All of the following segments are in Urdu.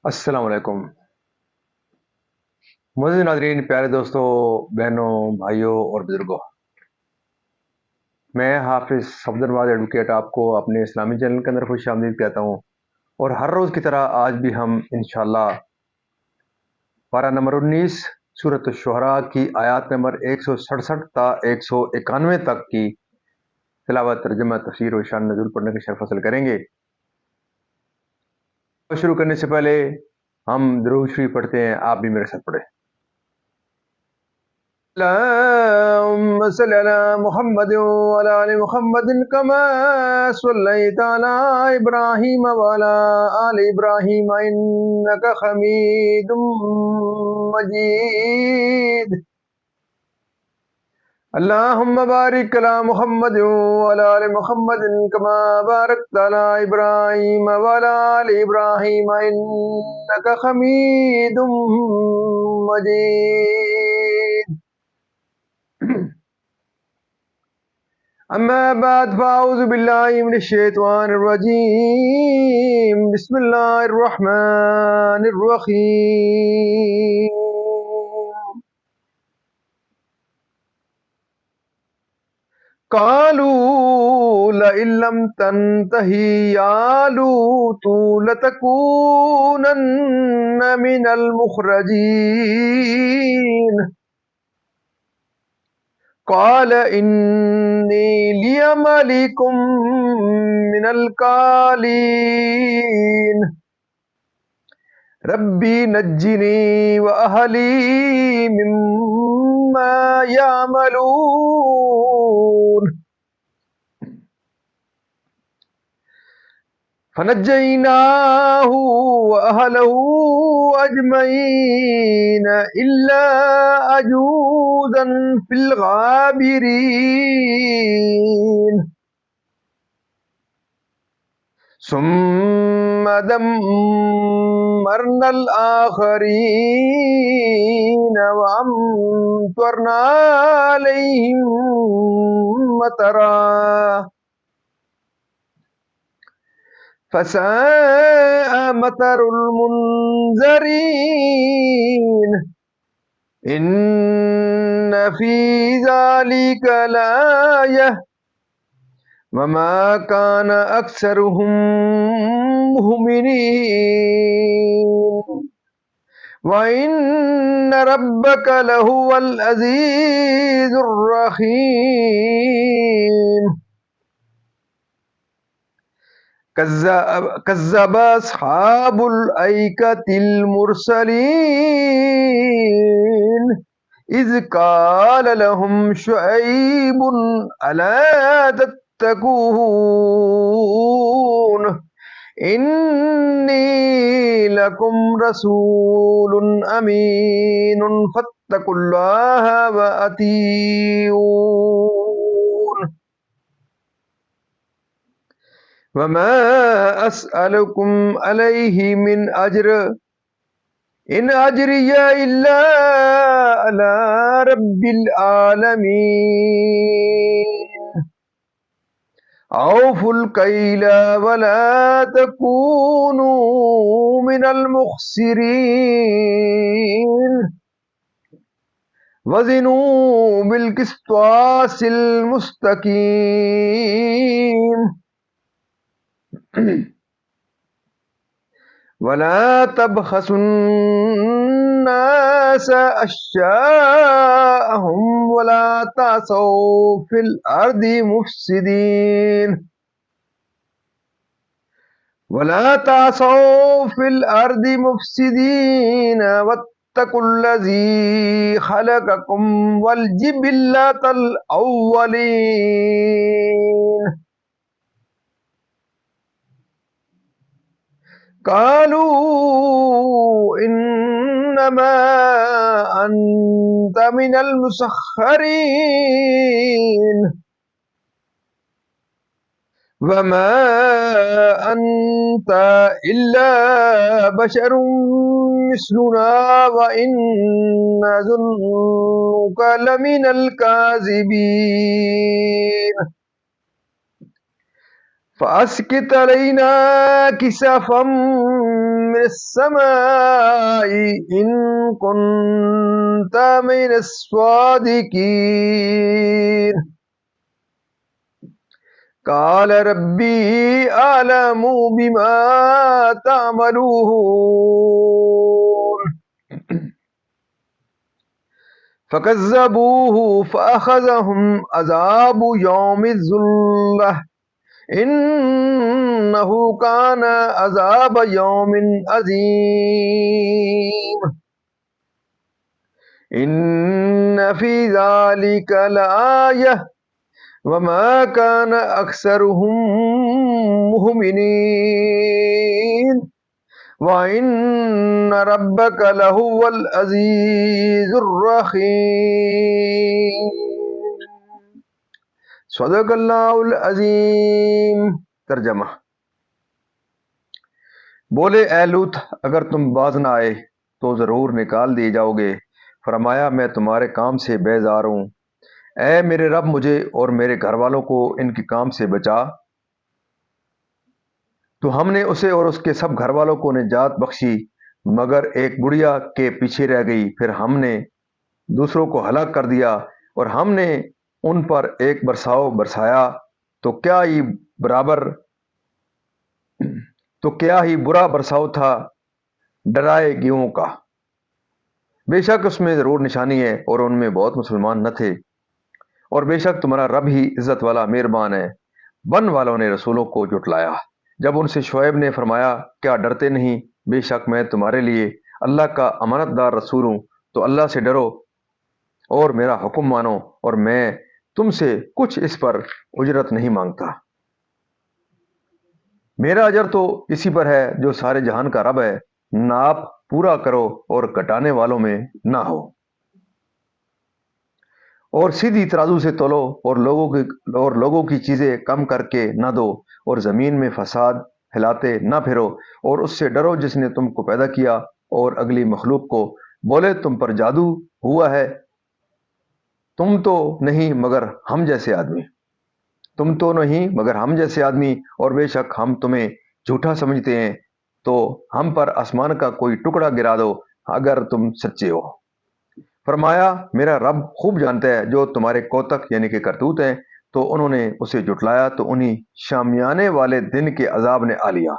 السلام علیکم معزز ناظرین، پیارے دوستوں، بہنوں، بھائیوں اور بزرگوں، میں حافظ صفدرواز ایڈوکیٹ آپ کو اپنے اسلامی چینل کے اندر خوش آمدید کہتا ہوں۔ اور ہر روز کی طرح آج بھی ہم انشاءاللہ پارہ نمبر 19 سورۃ الشعراء کی آیات نمبر 167 تا 191 تک کی تلاوت، ترجمہ، تفسیر و شان نزول پڑھنے کا شرف حاصل کریں گے۔ شروع کرنے سے پہلے ہم درود شریف پڑھتے ہیں، آپ بھی میرے ساتھ پڑھیں۔ اللهم صل على محمد وعلى آل محمد كما صليت على إبراهيم وعلى آل إبراهيم إنك حميد مجيد. اللهم بارك على محمد وعلى آل محمد كما باركت على إبراهيم وعلى آل إبراهيم إنك حميد مجيد. أما بعد فأعوذ بالله من الشيطان الرجيم. بسم الله الرحمن الرحيم. قالوا لئن لم تنتهي يا لوط لتكونن من المخرجين. قال إني لعملكم من القالين ربي نجني وأهلي مما يعملون. فنجيناه وأهله أجمعين إلا عجوزا في الغابرين. ثم دمرنا الآخرين وأمطرنا عليهم مطرا فساء مطر المنذرين. إن في ذلك لآية وما كان أكثرهم مؤمنين وإن ربك لهو العزيز الرحيم. كذب أصحاب الأيكة المرسلين إذ قال لهم شعيب ألا تتقون إني لكم رسول أمين فاتقوا الله وأطيعون. وما أسألكم عليه من أجر إن أجري إلا على رب العالمين. أوفوا الكيل ولا تكونوا من المخسرين وزنوا بالقسطاس المستقيم ولا تبخسوا الناس أشياءهم ولا تعثوا في الأرض مفسدين واتقوا الذي خلقكم والجبلة الأولين. قالوا إنما أنت من المسخرين وما أنت إلا بشر مثلنا وإن نظنك لمن الكاذبين. فاسقط علینا کسفا من السماء ان كنت من الصادقین قال ربی اعلم بما تعملون فكذبوه فأخذهم عذاب يوم الظلة إنه كان عذاب يوم عظيم إن في ذلك لآية وما كان أكثرهم مؤمنين وَإِنَّ رَبَّكَ لَهُوَ الْعَزِيزُ الرَّحِيمُ صدق اللہ العظیم۔ ترجمہ: بولے اے لوط، اگر تم باز نہ آئے تو ضرور نکال دیے جاؤ گے۔ فرمایا میں تمہارے کام سے بیزار ہوں، اے میرے رب مجھے اور میرے گھر والوں کو ان کے کام سے بچا۔ تو ہم نے اسے اور اس کے سب گھر والوں کو نجات بخشی، مگر ایک بڑھیا کے پیچھے رہ گئی۔ پھر ہم نے دوسروں کو ہلاک کر دیا اور ہم نے ان پر ایک برساؤ برسایا تو کیا ہی برا برساؤ تھا ڈرائے گیوں کا۔ بے شک اس میں ضرور نشانی ہے اور ان میں بہت مسلمان نہ تھے، اور بے شک تمہارا رب ہی عزت والا مہربان ہے۔ بن والوں نے رسولوں کو جھٹلایا جب ان سے شعیب نے فرمایا کیا ڈرتے نہیں، بے شک میں تمہارے لیے اللہ کا امانت دار رسول ہوں، تو اللہ سے ڈرو اور میرا حکم مانو، اور میں تم سے کچھ اس پر اجرت نہیں مانگتا۔ میرا اجر تو اسی پر ہے جو سارے جہان کا رب ہے۔ ناپ پورا کرو اور گھٹانے والوں میں نہ ہو، اور سیدھی ترازو سے تولو، اور لوگوں کی چیزیں کم کر کے نہ دو، اور زمین میں فساد پھیلاتے نہ پھرو، اور اس سے ڈرو جس نے تم کو پیدا کیا اور اگلی مخلوق کو۔ بولے تم پر جادو ہوا ہے، تم تو نہیں مگر ہم جیسے آدمی، اور بے شک ہم تمہیں جھوٹا سمجھتے ہیں، تو ہم پر آسمان کا کوئی ٹکڑا گرا دو اگر تم سچے ہو۔ فرمایا میرا رب خوب جانتا ہے جو تمہارے کوتک یعنی کہ کرتوت ہیں۔ تو انہوں نے اسے جھٹلایا تو انہیں شامیانے والے دن کے عذاب نے آ لیا۔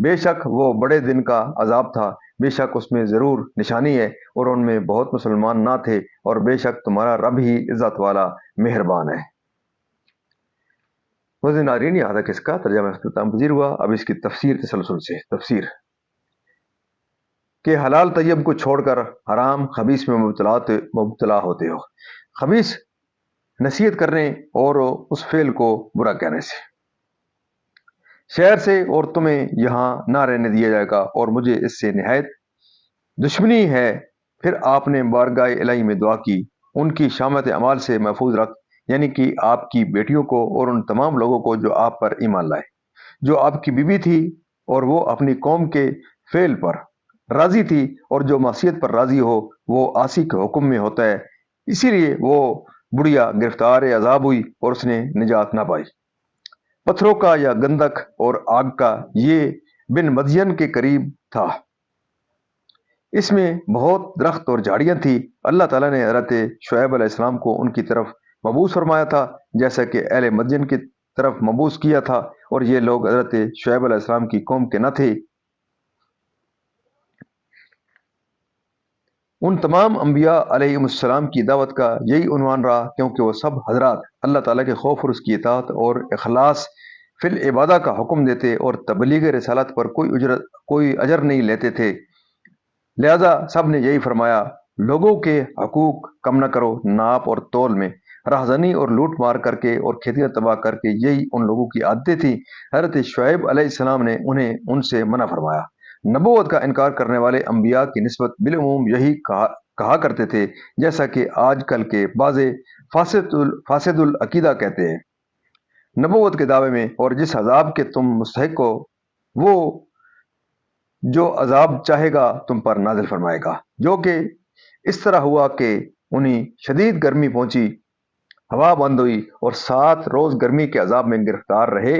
بے شک وہ بڑے دن کا عذاب تھا، بے شک اس میں ضرور نشانی ہے اور ان میں بہت مسلمان نہ تھے، اور بے شک تمہارا رب ہی عزت والا مہربان ہے۔ وزن ناظرین، یہاں تک اس کا ترجمہ اختتام پذیر ہوا۔ اب اس کی تفسیر تسلسل سے۔ تفسیر کہ حلال طیب کو چھوڑ کر حرام خبیث میں مبتلا ہوتے ہو، خبیث نصیحت کرنے اور اس فعل کو برا کہنے سے، شہر سے اور تمہیں یہاں نہ رہنے دیا جائے گا، اور مجھے اس سے نہایت دشمنی ہے۔ پھر آپ نے بارگاہ الہی میں دعا کی، ان کی شامت اعمال سے محفوظ رکھ، یعنی کہ آپ کی بیٹیوں کو اور ان تمام لوگوں کو جو آپ پر ایمان لائے، جو آپ کی بیوی تھی اور وہ اپنی قوم کے فعل پر راضی تھی، اور جو معصیت پر راضی ہو وہ عاصی کے حکم میں ہوتا ہے، اسی لیے وہ بڑھیا گرفتار عذاب ہوئی اور اس نے نجات نہ پائی۔ پتھروں کا یا گندک اور آگ کا یہ بن مدین کے قریب تھا، اس میں بہت درخت اور جھاڑیاں تھی۔ اللہ تعالیٰ نے حضرت شعیب علیہ السلام کو ان کی طرف مبعوث فرمایا تھا، جیسا کہ اہل مدین کی طرف مبعوث کیا تھا، اور یہ لوگ حضرت شعیب علیہ السلام کی قوم کے نہ تھے۔ ان تمام انبیاء علیہ السلام کی دعوت کا یہی عنوان رہا، کیونکہ وہ سب حضرات اللہ تعالیٰ کے خوف اور اس کی اطاعت اور اخلاص فی العبادہ کا حکم دیتے اور تبلیغ رسالت پر کوئی اجر نہیں لیتے تھے۔ لہذا سب نے یہی فرمایا، لوگوں کے حقوق کم نہ کرو، ناپ اور تول میں راہزنی اور لوٹ مار کر کے اور کھیتیاں تباہ کر کے، یہی ان لوگوں کی عادتیں تھیں۔ حضرت شعیب علیہ السلام نے انہیں ان سے منع فرمایا۔ نبوت کا انکار کرنے والے انبیاء کی نسبت بالعموم یہی کہا کرتے تھے، جیسا کہ آج کل کے بعض فاسد العقیدہ کہتے ہیں نبوت کے دعوے میں، اور جس عذاب کے تم مستحق ہو وہ جو عذاب چاہے گا تم پر نازل فرمائے گا۔ جو کہ اس طرح ہوا کہ انہیں شدید گرمی پہنچی، ہوا بند ہوئی اور 7 روز گرمی کے عذاب میں گرفتار رہے،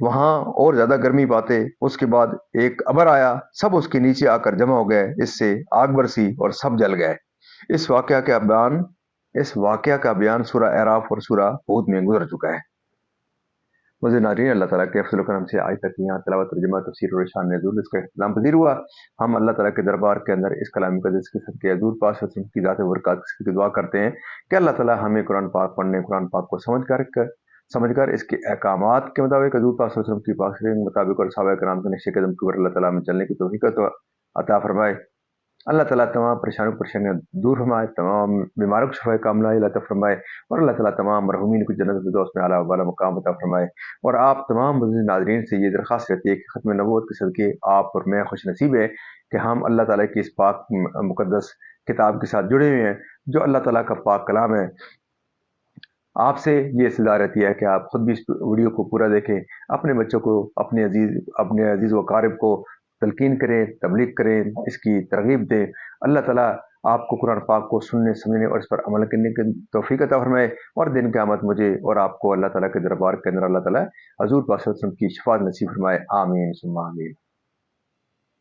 وہاں اور زیادہ گرمی پاتے۔ اس کے بعد ایک ابر آیا، سب اس کے نیچے آ کر جمع ہو گئے، اس سے آگ برسی اور سب جل گئے۔ اس واقعہ کا بیان سورہ اعراف اور سورہ ہود میں گزر چکا ہے۔ مزید ناظرین، اللہ تعالیٰ کے افضل و کرم سے آج تک یہاں تلاوت ترجمہ تفسیر اور ارشاد نزول اس کا اختتام پذیر ہوا۔ ہم اللہ تعالیٰ کے دربار کے اندر اس کلام مقدس کے صدقے حضور پاک صلی اللہ علیہ وسلم کی ذات برکات کی دعا کرتے ہیں کہ اللہ تعالیٰ ہمیں قرآن پاک پڑھنے، قرآن پاک کو سمجھ کر اس کے احکامات کے مطابق حضور پاک صلی اللہ علیہ وسلم کی پاک کے مطابق اور صحابہ کرام کے نقش قدم کے اوپر اللہ تعالیٰ میں چلنے کی توفیق عطا فرمائے۔ اللہ تعالیٰ تمام پریشانیاں دور فرمائے، تمام بیماروں کو شفائے کاملہ عطا فرمائے، اور اللہ تعالیٰ تمام مرحومین کو جنت الفردوس میں اعلیٰ و بالا مقام عطا فرمائے۔ اور آپ تمام مزید ناظرین سے یہ درخواست رہتی ہے کہ ختم نبوت کے صدقے آپ اور میں خوش نصیب ہے کہ ہم اللہ تعالیٰ کی اس پاک مقدس کتاب کے ساتھ جڑے ہوئے ہیں جو اللہ تعالیٰ کا پاک کلام ہے۔ آپ سے یہ استدعا رہتی ہے کہ آپ خود بھی اس ویڈیو کو پورا دیکھیں، اپنے بچوں کو، اپنے عزیز و اقارب کو تلقین کریں، تبلیغ کریں، اس کی ترغیب دیں۔ اللہ تعالیٰ آپ کو قرآن پاک کو سننے، سمجھنے اور اس پر عمل کرنے کی توفیق عطا فرمائے، اور دن قیامت مجھے اور آپ کو اللہ تعالیٰ کے دربار کے اندر اللہ تعالیٰ حضور پاک صلی اللہ علیہ وسلم کی شفاعت نصیب فرمائے۔ آمین ثم آمین۔